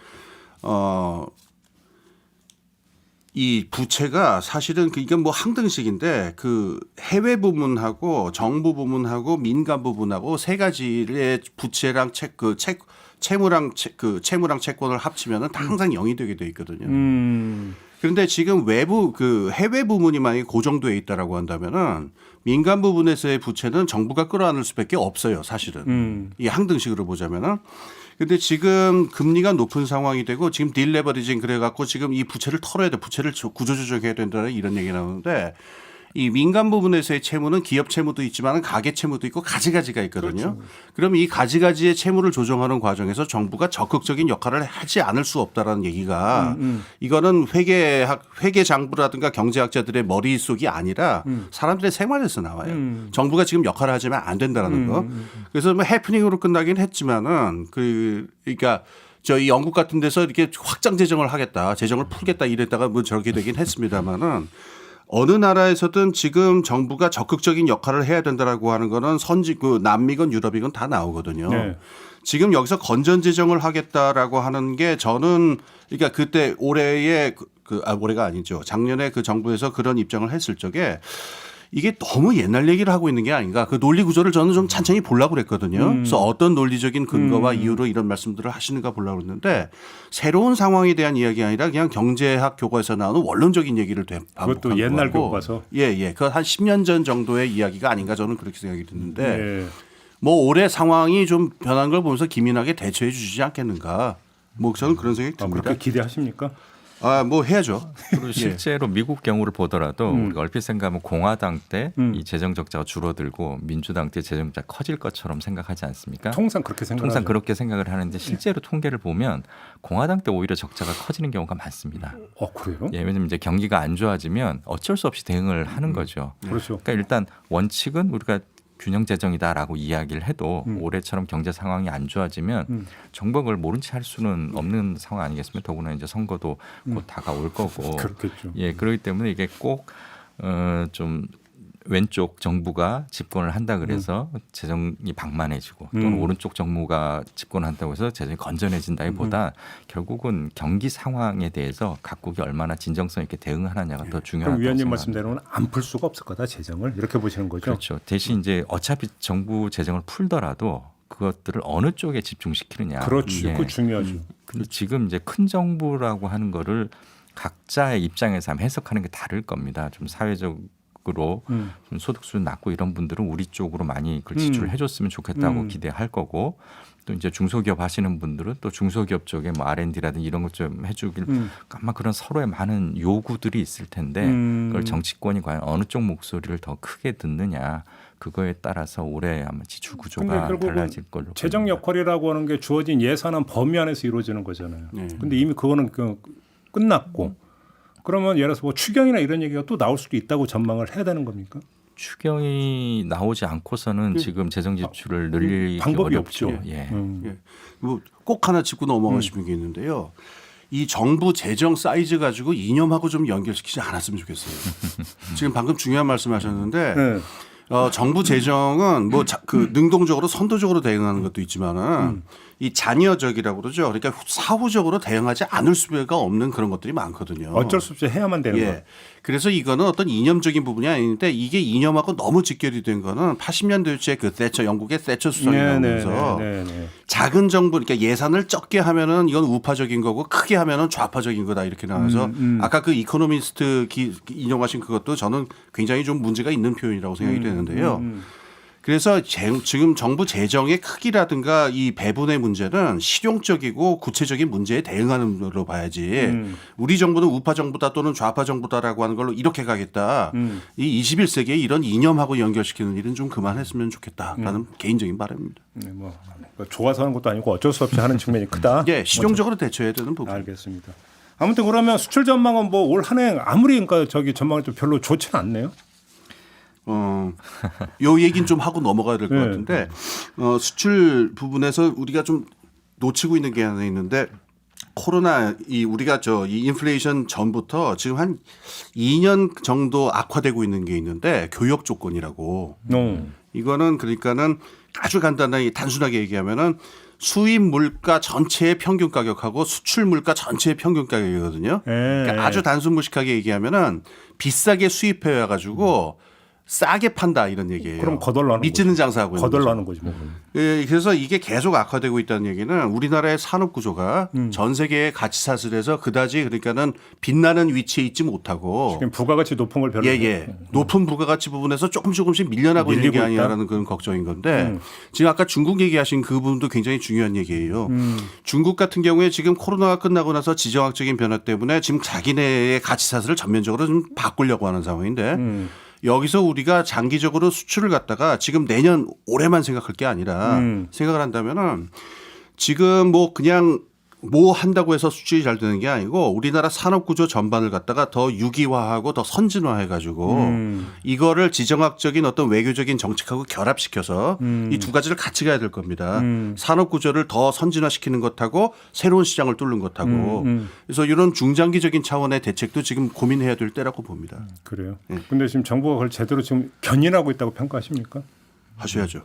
이 부채가 사실은 이건 뭐 항등식인데 그 해외 부문하고 정부 부문하고 민간 부문하고 세 가지의 부채랑 채무랑 채권을 합치면은 항상 0이 되게 돼 있거든요. 그런데 지금 외부 그 해외 부문이 만약에 고정돼 있다라고 한다면은 민간 부분에서의 부채는 정부가 끌어안을 수밖에 없어요, 사실은. 이 항등식으로 보자면은. 근데 지금 금리가 높은 상황이 되고 지금 딜레버리징 그래갖고 지금 이 부채를 털어야 돼, 부채를 구조조정해야 된다는 이런 얘기 나오는데 이 민간 부분에서의 채무는 기업 채무도 있지만 가계 채무도 있고 가지가지가 있거든요. 그렇죠. 그럼 이 가지가지의 채무를 조정하는 과정에서 정부가 적극적인 역할을 하지 않을 수 없다라는 얘기가 이거는 회계 장부라든가 경제학자들의 머릿속이 아니라 사람들의 생활에서 나와요. 정부가 지금 역할을 하지만 안 된다라는 거. 그래서 뭐 해프닝으로 끝나긴 했지만은 그러니까 저희 영국 같은 데서 이렇게 확장 재정을 하겠다, 재정을 풀겠다 이랬다가 뭐 저렇게 되긴 했습니다만은 어느 나라에서든 지금 정부가 적극적인 역할을 해야 된다라고 하는 거는 남미건 유럽이건 다 나오거든요. 네. 지금 여기서 건전 재정을 하겠다라고 하는 게 저는 그러니까 그때 올해가 아니죠. 작년에 그 정부에서 그런 입장을 했을 적에 이게 너무 옛날 얘기를 하고 있는 게 아닌가. 그 논리 구조를 저는 좀 찬찬히 보려고 그랬거든요. 그래서 어떤 논리적인 근거와 이유로 이런 말씀들을 하시는가 보려고 그랬는데 새로운 상황에 대한 이야기가 아니라 그냥 경제학 교과에서 나오는 원론적인 얘기를 반복하는 그것도 옛날 거고. 교과서. 예. 그 한 10년 전 정도의 이야기가 아닌가 저는 그렇게 생각이 드는데 예. 뭐 올해 상황이 좀 변한 걸 보면서 기민하게 대처해 주시지 않겠는가. 뭐 저는 그런 생각이 듭니다. 그렇게 기대하십니까? 뭐 해야죠. 그리고 실제로 미국 경우를 보더라도 우리가 얼핏 생각하면 공화당 때 이 재정 적자가 줄어들고 민주당 때 재정 적자가 커질 것처럼 생각하지 않습니까? 통상 그렇게 생각하죠. 통상 그렇게 생각을 하는데 실제로 통계를 보면 공화당 때 오히려 적자가 커지는 경우가 많습니다. 그래요? 예, 왜냐하면 이제 경기가 안 좋아지면 어쩔 수 없이 대응을 하는 거죠. 그렇죠. 그러니까 일단 원칙은 우리가 균형 재정이다라고 이야기를 해도 올해처럼 경제 상황이 안 좋아지면 정부가 그걸 모른 채 할 수는 없는 상황 아니겠습니까? 더구나 이제 선거도 곧 다가올 거고. 그렇겠죠. 예, 그렇기 때문에 이게 꼭 좀 왼쪽 정부가 집권을 한다 그래서 재정이 방만해지고 또는 오른쪽 정부가 집권한다고 해서 재정이 건전해진다기보다 결국은 경기 상황에 대해서 각국이 얼마나 진정성 있게 대응하느냐가 더 그럼 중요하다고 위원님 생각합니다. 말씀대로는 안 풀 수가 없을 거다 재정을 이렇게 보시는 거죠. 그렇죠. 대신 이제 어차피 정부 재정을 풀더라도 그것들을 어느 쪽에 집중시키느냐. 그렇죠. 예. 그거 중요하죠. 근데 지금 이제 큰 정부라고 하는 거를 각자의 입장에서 한번 해석하는 게 다를 겁니다. 좀 사회적으로 좀 소득 수준 낮고 이런 분들은 우리 쪽으로 많이 그걸 지출을 해줬으면 좋겠다고 기대할 거고 또 이제 중소기업 하시는 분들은 또 중소기업 쪽에 뭐 R&D라든지 이런 것 좀 해주길 아마 그런 서로의 많은 요구들이 있을 텐데 그걸 정치권이 과연 어느 쪽 목소리를 더 크게 듣느냐 그거에 따라서 올해 아마 지출 근데 구조가 결국은 달라질 걸로 재정 보입니다. 역할이라고 하는 게 주어진 예산안 범위 안에서 이루어지는 거잖아요. 네. 근데 이미 그거는 끝났고 그러면 예를 들어서 뭐 추경이나 이런 얘기가 또 나올 수도 있다고 전망을 해야 되는 겁니까? 추경이 나오지 않고서는 지금 재정 지출을 늘리기 방법이 어렵죠. 없죠. 예. 뭐 꼭 하나 짚고 넘어가시는 게 있는데요. 이 정부 재정 사이즈 가지고 이념하고 좀 연결시키지 않았으면 좋겠어요. 지금 방금 중요한 말씀하셨는데 네. 정부 재정은 뭐 그 능동적으로 선도적으로 대응하는 것도 있지만은 이 잔여적이라고 그러죠. 그러니까 사후적으로 대응하지 않을 수가 없는 그런 것들이 많거든요. 어쩔 수 없이 해야만 되는 거예요. 그래서 이거는 어떤 이념적인 부분이 아닌데 이게 이념하고 너무 직결이 된 거는 80년대에 그 대처 영국의 대처 수석이 나오면서 작은 정부 그러니까 예산을 적게 하면은 이건 우파적인 거고 크게 하면은 좌파적인 거다 이렇게 나와서 아까 그 이코노미스트 인용하신 그것도 저는 굉장히 좀 문제가 있는 표현이라고 생각이 되는데요. 그래서 지금 정부 재정의 크기라든가 이 배분의 문제는 실용적이고 구체적인 문제에 대응하는 걸로 봐야지 우리 정부는 우파 정부다 또는 좌파 정부다라고 하는 걸로 이렇게 가겠다. 이 21세기에 이런 이념하고 연결시키는 일은 좀 그만했으면 좋겠다라는 개인적인 바람입니다. 뭐 좋아서 하는 것도 아니고 어쩔 수 없이 하는 측면이 크다. 예, 실용적으로 대처해야 되는 부분. 알겠습니다. 아무튼 그러면 수출 전망은 뭐 올 한 해 아무리 그러니까 전망이 좀 별로 좋지는 않네요. 요 얘기는 좀 하고 넘어가야 될 것 같은데 수출 부분에서 우리가 좀 놓치고 있는 게 하나 있는데 코로나 우리가 이 인플레이션 전부터 지금 한 2년 정도 악화되고 있는 게 있는데 교역 조건이라고. 이거는 그러니까는 아주 간단하게 단순하게 얘기하면은 수입 물가 전체의 평균 가격하고 수출 물가 전체의 평균 가격이거든요. 그러니까 아주 단순 무식하게 얘기하면은 비싸게 수입해 와가지고 싸게 판다 이런 얘기예요. 그럼 거덜나는 밑지는 장사하고 있는 거덜나는 거지 뭐. 예, 그래서 이게 계속 악화되고 있다는 얘기는 우리나라의 산업 구조가 전 세계의 가치 사슬에서 그다지 그러니까는 빛나는 위치에 있지 못하고 지금 부가가치 높은 걸 별로 높은 부가가치 부분에서 조금씩 밀려나고 있는 게 아니냐라는 그런 걱정인 건데 지금 아까 중국 얘기하신 그 부분도 굉장히 중요한 얘기예요. 중국 같은 경우에 지금 코로나가 끝나고 나서 지정학적인 변화 때문에 지금 자기네의 가치 사슬을 전면적으로 좀 바꾸려고 하는 상황인데 여기서 우리가 장기적으로 수출을 갖다가 지금 내년 올해만 생각할 게 아니라 생각을 한다면은 지금 뭐 그냥 뭐 한다고 해서 수출이 잘 되는 게 아니고 우리나라 산업 구조 전반을 갖다가 더 유기화하고 더 선진화해 가지고 이거를 지정학적인 어떤 외교적인 정책하고 결합시켜서 이 두 가지를 같이 가야 될 겁니다. 산업 구조를 더 선진화시키는 것하고 새로운 시장을 뚫는 것하고 그래서 이런 중장기적인 차원의 대책도 지금 고민해야 될 때라고 봅니다. 그래요. 근데 지금 정부가 그걸 제대로 지금 견인하고 있다고 평가하십니까? 하셔야죠.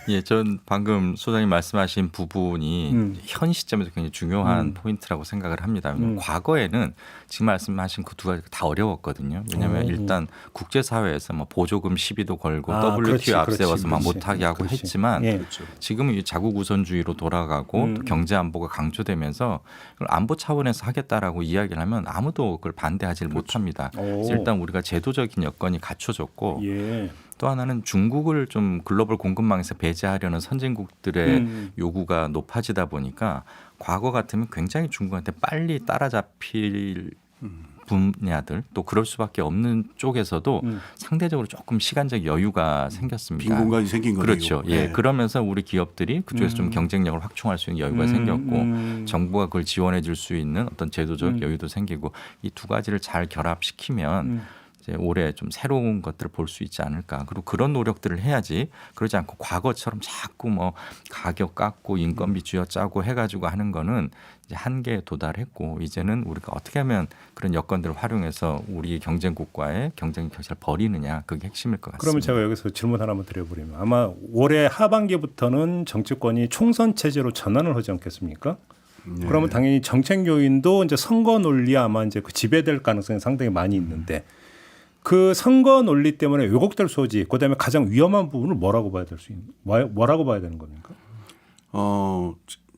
예, 전 방금 소장님 말씀하신 부분이 현 시점에서 굉장히 중요한 포인트라고 생각을 합니다. 과거에는 지금 말씀하신 그 두 가지가 다 어려웠거든요. 왜냐하면 일단 국제사회에서 뭐 보조금 시비도 걸고 WTO 앞세워서 막 못하게 하고 했지만 예. 지금은 이 자국 우선주의로 돌아가고 또 경제 안보가 강조되면서 그걸 안보 차원에서 하겠다라고 이야기를 하면 아무도 그걸 반대하지 못합니다. 그래서 일단 우리가 제도적인 여건이 갖춰졌고 예. 또 하나는 중국을 좀 글로벌 공급망에서 배제하려는 선진국들의 요구가 높아지다 보니까 과거 같으면 굉장히 중국한테 빨리 따라잡힐 분야들 또 그럴 수밖에 없는 쪽에서도 상대적으로 조금 시간적 여유가 생겼습니다. 빈 공간이 생긴 거죠. 그렇죠. 예, 그러면서 우리 기업들이 그쪽에서 좀 경쟁력을 확충할 수 있는 여유가 생겼고 정부가 그걸 지원해 줄 수 있는 어떤 제도적 여유도 생기고 이 두 가지를 잘 결합시키면 이제 올해 좀 새로운 것들을 볼 수 있지 않을까. 그리고 그런 노력들을 해야지 그러지 않고 과거처럼 자꾸 뭐 가격 깎고 인건비 쥐어짜고 해가지고 하는 거는 이제 한계에 도달했고 이제는 우리가 어떻게 하면 그런 여건들을 활용해서 우리 경쟁국과의 경쟁 격차를 벌이느냐 그게 핵심일 것 같습니다. 그러면 제가 여기서 질문 하나만 드려보려면 아마 올해 하반기부터는 정치권이 총선 체제로 전환을 하지 않겠습니까? 그러면 당연히 정책 요인도 이제 선거 논리 아마 이제 그 지배될 가능성이 상당히 많이 있는데 그 선거 논리 때문에 왜곡될 소지, 그다음에 가장 위험한 부분을 뭐라고 봐야 뭐라고 봐야 되는 겁니까?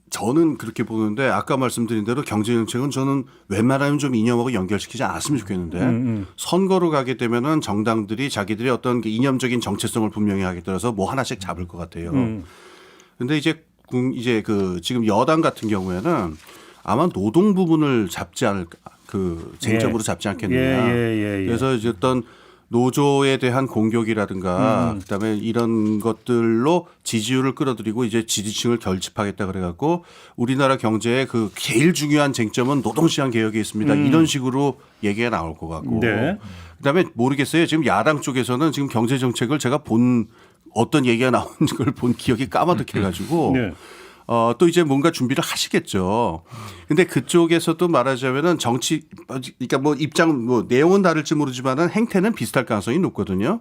저는 그렇게 보는데 아까 말씀드린 대로 경제정책은 저는 웬만하면 좀 이념하고 연결시키지 않았으면 좋겠는데 선거로 가게 되면은 정당들이 자기들의 어떤 이념적인 정체성을 분명히 하게 들어서 뭐 하나씩 잡을 것 같아요. 근데 이제 그 지금 여당 같은 경우에는 아마 노동 부분을 잡지 않을까. 그 쟁점으로 잡지 않겠느냐. 그래서 이제 어떤 노조에 대한 공격이라든가 그다음에 이런 것들로 지지율을 끌어들이고 이제 지지층을 결집하겠다 그래갖고 우리나라 경제의 그 제일 중요한 쟁점은 노동시장 개혁에 있습니다. 이런 식으로 얘기가 나올 것 같고. 네. 그다음에 모르겠어요. 지금 야당 쪽에서는 지금 경제 정책을 제가 본 어떤 얘기가 나온 걸 본 기억이 까마득해가지고. 네. 또 이제 뭔가 준비를 하시겠죠. 근데 그쪽에서도 말하자면은 그러니까 뭐 뭐 내용은 다를지 모르지만은 행태는 비슷할 가능성이 높거든요.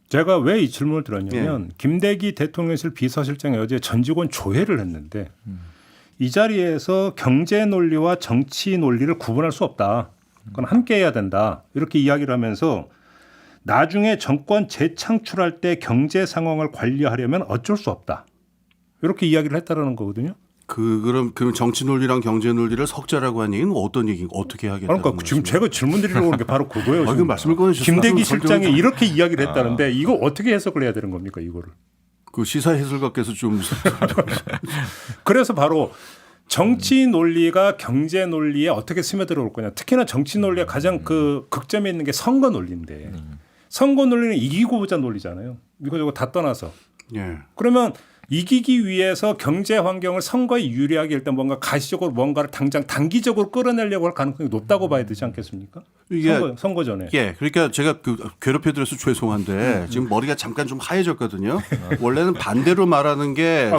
제가 왜 이 질문을 드렸냐면 김대기 대통령실 비서실장이 어제 전 직원 조회를 했는데 이 자리에서 경제 논리와 정치 논리를 구분할 수 없다. 그건 함께 해야 된다. 이렇게 이야기를 하면서 나중에 정권 재창출할 때 경제 상황을 관리하려면 어쩔 수 없다. 이렇게 이야기를 했다라는 거거든요. 그럼 정치 논리랑 경제 논리를 섞자라고 한 얘기는 어떤 얘기 어떻게 하겠다는 그러니까 지금 제가 질문 드리려고 하는 게 바로 그거예요. 그 말씀을 꺼내주셨어요. 김대기 실장이 이렇게 이야기를 했다는데 이거 어떻게 해석을 해야 되는 겁니까 이거를? 그 시사 해설가께서 좀 그래서 바로 정치 논리가 경제 논리에 어떻게 스며들어올 거냐. 특히나 정치 논리의 가장 그 극점에 있는 게 선거 논리인데 선거 논리는 이기고 보자 논리잖아요. 이거 저거 다 떠나서. 예. 그러면 이기기 위해서 경제 환경을 선거에 유리하게 일단 뭔가 가시적으로 뭔가를 당장 단기적으로 끌어내려고 할 가능성이 높다고 봐야 되지 않겠습니까? 이게 선거 전에. 예, 그러니까 제가 괴롭혀드려서 죄송한데 지금 머리가 잠깐 좀 하얘졌거든요. 원래는 반대로 말하는 게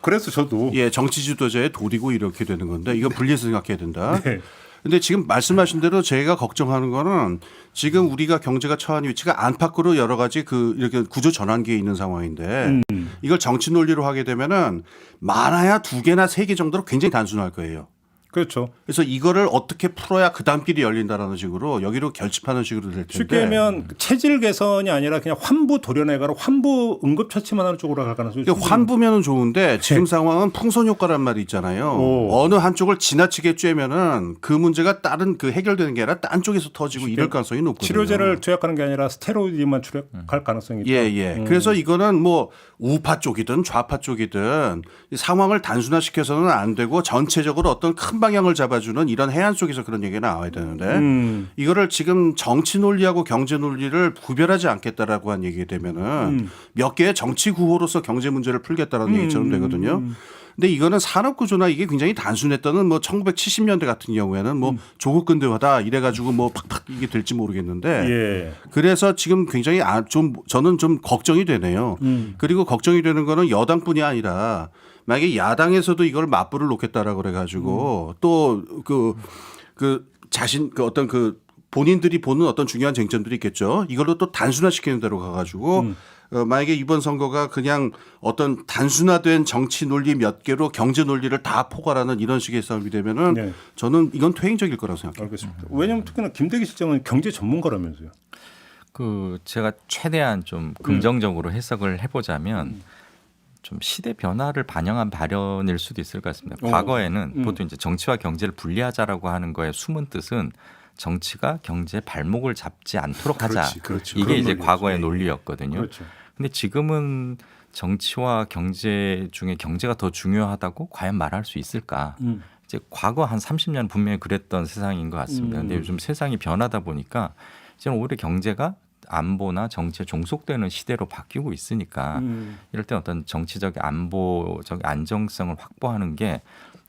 그래서 저도 정치 지도자의 도리고 이렇게 되는 건데 이건 분리해서 생각해야 된다. 네. 근데 지금 말씀하신 대로 제가 걱정하는 거는 지금 우리가 경제가 처한 위치가 안팎으로 여러 가지 이렇게 구조 전환기에 있는 상황인데 이걸 정치 논리로 하게 되면은 많아야 2개나 3개 정도로 굉장히 단순할 거예요. 그렇죠. 그래서 이거를 어떻게 풀어야 그 다음 길이 열린다라는 식으로 여기로 결집하는 식으로 될 텐데. 쉽게 하면 체질 개선이 아니라 그냥 환부 도려내가로 환부 응급처치만 하는 쪽으로 갈 가능성이 그러니까 환부면은 좋은데 지금 상황은 풍선 효과란 말이 있잖아요. 어느 한쪽을 지나치게 쬐면은 그 문제가 다른 해결되는 게 아니라 딴 쪽에서 터지고 이럴 가능성이 높거든요. 치료제를 투약하는 게 아니라 스테로이드만 투약할 가능성이 있다. 예. 그래서 이거는 뭐 우파 쪽이든 좌파 쪽이든 이 상황을 단순화시켜서는 안 되고 전체적으로 어떤 큰 방향을 잡아주는 이런 해안 쪽에서 그런 얘기가 나와야 되는데 이거를 지금 정치 논리하고 경제 논리를 구별하지 않겠다라고 한 얘기 되면은 몇 개의 정치 구호로서 경제 문제를 풀겠다라는 얘기처럼 되거든요. 근데 이거는 산업 구조나 이게 굉장히 단순했다는 뭐 1970년대 같은 경우에는 뭐 조국 근대화다 이래가지고 뭐 팍팍 이게 될지 모르겠는데 예. 그래서 지금 굉장히 좀 저는 좀 걱정이 되네요. 그리고 걱정이 되는 거는 여당뿐이 아니라 만약에 야당에서도 이걸 맞불을 놓겠다라고 그래가지고 또 자신 어떤 본인들이 보는 어떤 중요한 쟁점들이 있겠죠. 이걸로 또 단순화시키는 대로 가가지고 만약에 이번 선거가 그냥 어떤 단순화된 정치 논리 몇 개로 경제 논리를 다 포괄하는 이런 식의 싸움이 되면은 네. 저는 이건 퇴행적일 거라고 생각해요. 알겠습니다. 왜냐하면 특히나 김대기 실장은 경제 전문가라면서요. 제가 최대한 좀 긍정적으로 해석을 해보자면 좀 시대 변화를 반영한 발언일 수도 있을 것 같습니다. 과거에는 보통 이제 정치와 경제를 분리하자라고 하는 거의 숨은 뜻은 정치가 경제의 발목을 잡지 않도록 하자. 그렇지. 이게 그런 이제 논리죠. 과거의 논리였거든요. 그렇죠. 근데 지금은 정치와 경제 중에 경제가 더 중요하다고 과연 말할 수 있을까? 이제 과거 한 30년 분명히 그랬던 세상인 것 같습니다. 근데 요즘 세상이 변하다 보니까 지금 오히려 경제가 안보나 정치에 종속되는 시대로 바뀌고 있으니까 이럴 때 어떤 정치적 안보적 안정성을 확보하는 게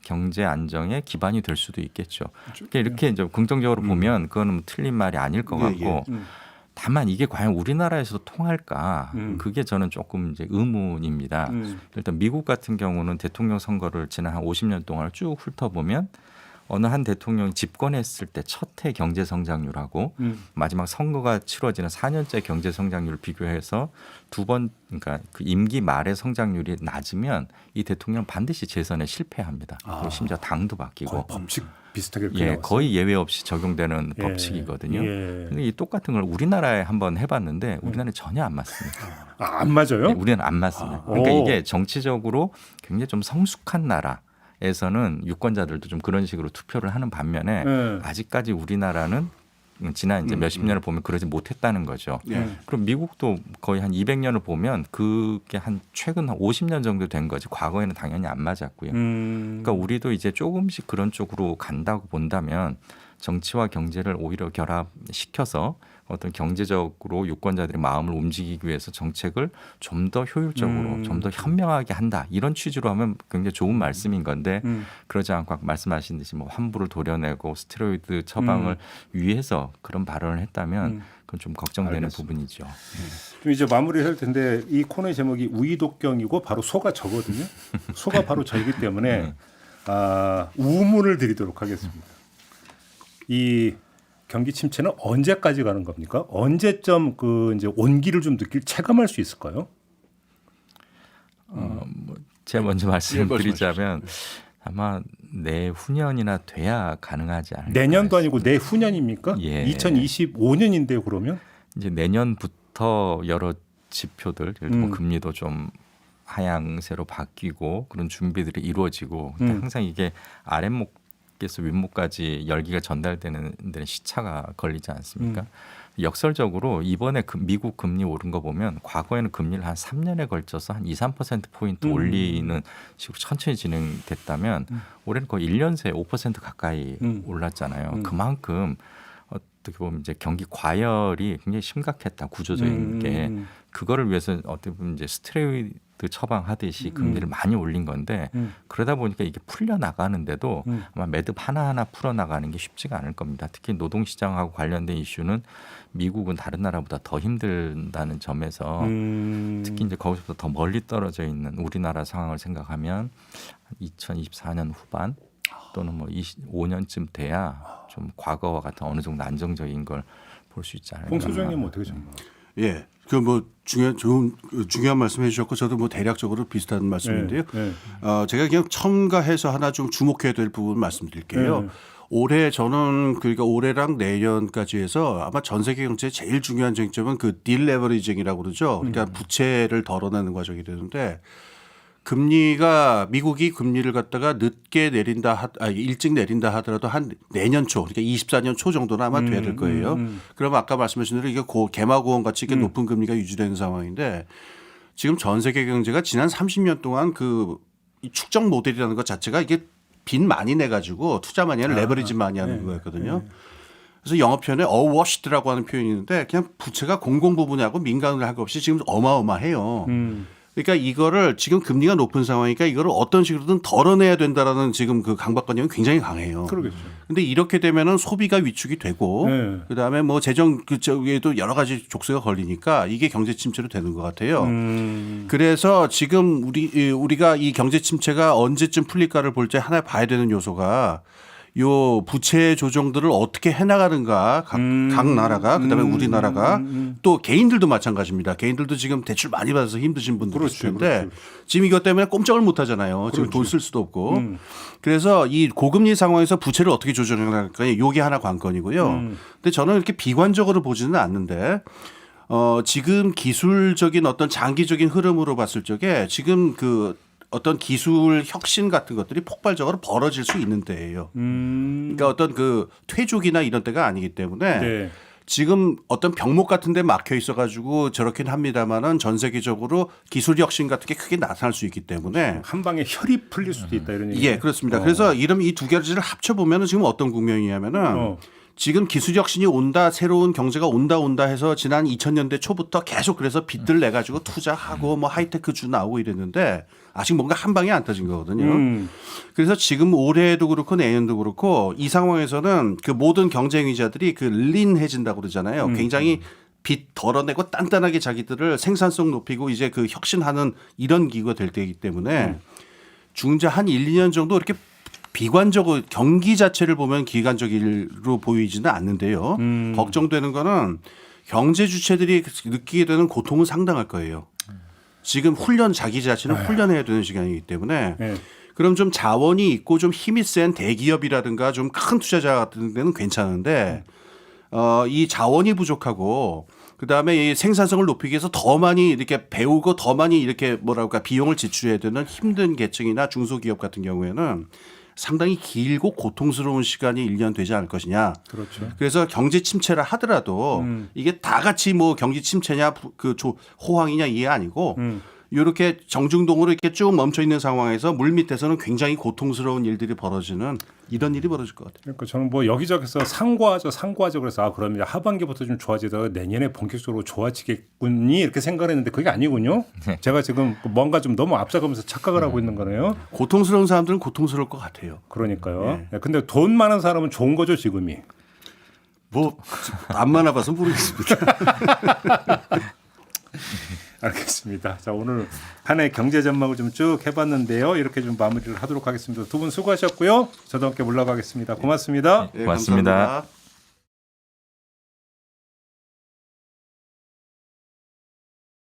경제 안정의 기반이 될 수도 있겠죠. 그러니까 이렇게 이제 긍정적으로 보면 그거는 뭐 틀린 말이 아닐 것 같고 다만 이게 과연 우리나라에서도 통할까? 그게 저는 조금 이제 의문입니다. 일단 미국 같은 경우는 대통령 선거를 지난 한 50년 동안 쭉 훑어보면 어느 한 대통령이 집권했을 때 첫 해 경제 성장률하고 마지막 선거가 치러지는 4년째 경제 성장률을 비교해서 두 번 그러니까 그 임기 말의 성장률이 낮으면 이 대통령 반드시 재선에 실패합니다. 그리고 심지어 당도 바뀌고 거의 법칙 비슷하게 예, 나왔어요. 거의 예외 없이 적용되는 예, 법칙이거든요. 예. 근데 이 똑같은 걸 우리나라에 한번 해봤는데 우리나라에 전혀 안 맞습니다. 안 맞아요? 네, 우리는 안 맞습니다. 그러니까 오. 이게 정치적으로 굉장히 좀 성숙한 나라에서는 유권자들도 좀 그런 식으로 투표를 하는 반면에 아직까지 우리나라는 지난 이제 몇십 년을 보면 그러지 못했다는 거죠. 그럼 미국도 거의 한 200년을 보면 그게 한 최근 한 50년 정도 된 거지. 과거에는 당연히 안 맞았고요. 그러니까 우리도 이제 조금씩 그런 쪽으로 간다고 본다면 정치와 경제를 오히려 결합시켜서 어떤 경제적으로 유권자들의 마음을 움직이기 위해서 정책을 좀 더 효율적으로 좀 더 현명하게 한다. 이런 취지로 하면 굉장히 좋은 말씀인 건데 그러지 않고 아까 말씀하신 듯이 뭐 환부를 도려내고 스테로이드 처방을 위해서 그런 발언을 했다면 그건 좀 걱정되는 알겠습니다. 부분이죠. 좀 이제 마무리를 할 텐데 이 코너의 제목이 우이독경이고 바로 소가 저거든요. 소가 바로 저이기 때문에 우문을 드리도록 하겠습니다. 이 경기 침체는 언제까지 가는 겁니까? 언제쯤 그 이제 온기를 좀 체감할 수 있을까요? 제가 먼저 말씀해 말씀드리자면 아마 내후년이나 돼야 가능하지 않을까. 내년도 아니고 내후년입니까? 예. 2025년인데요, 그러면? 이제 내년부터 여러 지표들, 예를 들어 뭐 금리도 좀 하향세로 바뀌고 그런 준비들이 이루어지고 근데 항상 이게 아랫목에서 윗목까지 열기가 전달되는 데는 시차가 걸리지 않습니까? 역설적으로 이번에 미국 금리 오른 거 보면 과거에는 금리를 한 3년에 걸쳐서 한 2, 3%포인트 올리는 식으로 천천히 진행됐다면 올해는 거의 1년 새에 5% 가까이 올랐잖아요. 그만큼 어떻게 보면 이제 경기 과열이 굉장히 심각했다. 구조적인 게 그거를 위해서 어떻게 보면 이제 스테로이드 처방하듯이 금리를 많이 올린 건데 그러다 보니까 이게 풀려 나가는데도 아마 매듭 하나하나 풀어 나가는 게 쉽지가 않을 겁니다. 특히 노동시장하고 관련된 이슈는 미국은 다른 나라보다 더 힘들다는 점에서 특히 이제 거기서부터 더 멀리 떨어져 있는 우리나라 상황을 생각하면 2024년 후반 또는 뭐 25년쯤 돼야 좀 과거와 같은 어느 정도 안정적인 걸 볼 수 있지 않을까. 홍 소장님 어떻게 생각하세요? 예. 그 뭐 중요한 말씀 해주셨고 저도 뭐 대략적으로 비슷한 말씀인데요. 제가 그냥 첨가해서 하나 좀 주목해야 될 부분 말씀드릴게요. 올해 저는 그러니까 올해랑 내년까지 해서 아마 전 세계 경제의 제일 중요한 쟁점은 그 딜레버리징이라고 그러죠. 그러니까 부채를 덜어내는 과정이 되는데 금리가 미국이 금리를 갖다가 늦게 내린다 일찍 내린다 하더라도 한 내년 초 그러니까 24년 초 정도는 아마 돼야 될 거예요. 그러면 아까 말씀하신 대로 이게 개마고원 같이 이렇게 높은 금리가 유지되는 상황인데 지금 전 세계 경제가 지난 30년 동안 이 축적 모델이라는 것 자체가 이게 빚 많이 내 가지고 투자 많이 하는 레버리지 많이 하는 거였거든요. 그래서 영어편에 어워시드라고 하는 표현이 있는데 그냥 부채가 공공 부분하고 민간을 할 것 없이 지금 어마어마해요. 그러니까 이거를 지금 금리가 높은 상황이니까 이거를 어떤 식으로든 덜어내야 된다라는 지금 그 강박관념이 굉장히 강해요. 그러겠죠. 근데 이렇게 되면은 소비가 위축이 되고 네. 그다음에 뭐 재정 그쪽에도 여러 가지 족쇄가 걸리니까 이게 경제 침체로 되는 것 같아요. 그래서 지금 우리가 이 경제 침체가 언제쯤 풀릴까를 볼 때 하나 봐야 되는 요소가 요 부채 조정들을 어떻게 해나가는가 각 나라가 그다음에 우리나라가 또 개인들도 마찬가지입니다. 개인들도 지금 대출 많이 받아서 힘드신 분들 있을 텐데 지금 이것 때문에 꼼짝을 못 하잖아요. 지금 돈 쓸 수도 없고. 그래서 이 고금리 상황에서 부채를 어떻게 조정할까 이게 하나 관건이고요. 근데 저는 이렇게 비관적으로 보지는 않는데 지금 기술적인 어떤 장기적인 흐름으로 봤을 적에 지금 어떤 기술 혁신 같은 것들이 폭발적으로 벌어질 수 있는 때예요. 그러니까 어떤 퇴조기나 이런 때가 아니기 때문에 네. 지금 어떤 병목 같은 데 막혀 있어 가지고 저렇긴 합니다만은 전 세계적으로 기술 혁신 같은 게 크게 나타날 수 있기 때문에 한 방에 혈이 풀릴 수도 있다 이런 얘기. 예, 그렇습니다. 그래서 이 두 가지를 합쳐 보면은 지금 어떤 국면이냐면은 지금 기술 혁신이 온다, 새로운 경제가 온다 해서 지난 2000년대 초부터 계속 그래서 빚들 내 가지고 투자하고 뭐 하이테크주 나오고 이랬는데 아직 뭔가 한 방에 안 터진 거거든요. 그래서 지금 올해도 그렇고 내년도 그렇고 이 상황에서는 모든 경쟁의자들이 린해진다고 그러잖아요. 굉장히 빚 덜어내고 단단하게 자기들을 생산성 높이고 이제 혁신하는 이런 기구가 될 때이기 때문에 중자 한 1, 2년 정도 이렇게 비관적으로 경기 자체를 보면 기관적으로 보이지는 않는데요. 걱정되는 거는 경제 주체들이 느끼게 되는 고통은 상당할 거예요. 지금 자기 자신을 훈련해야 되는 시간이기 때문에 그럼 좀 자원이 있고 좀 힘이 센 대기업이라든가 좀 큰 투자자 같은 데는 괜찮은데 이 자원이 부족하고 그다음에 이 생산성을 높이기 위해서 더 많이 이렇게 배우고 더 많이 이렇게 비용을 지출해야 되는 힘든 계층이나 중소기업 같은 경우에는 상당히 길고 고통스러운 시간이 1년 되지 않을 것이냐. 그렇죠. 그래서 경제 침체라 하더라도 이게 다 같이 뭐 경제 침체냐 호황이냐 이게 아니고 이렇게 정중동으로 이렇게 쭉 멈춰 있는 상황에서 물 밑에서는 굉장히 고통스러운 일들이 벌어지는 이런 일이 벌어질 것 같아요. 그러니까 저는 뭐 여기저기서 상고하죠. 그래서 그러면 하반기부터 좀 좋아지다가 내년에 본격적으로 좋아지겠군이 이렇게 생각했는데 그게 아니군요. 제가 지금 뭔가 좀 너무 앞서가면서 착각을 하고 있는 거네요. 고통스러운 사람들은 고통스러울 것 같아요. 그러니까요. 근데 돈 많은 사람은 좋은 거죠 지금이. 뭐 안 많아봐서 모르겠습니다. 알겠습니다. 자, 오늘 한 해 경제 전망을 좀 쭉 해봤는데요. 이렇게 좀 마무리를 하도록 하겠습니다. 두 분 수고하셨고요. 저도 함께 물러가겠습니다. 고맙습니다. 네, 고맙습니다. 감사합니다.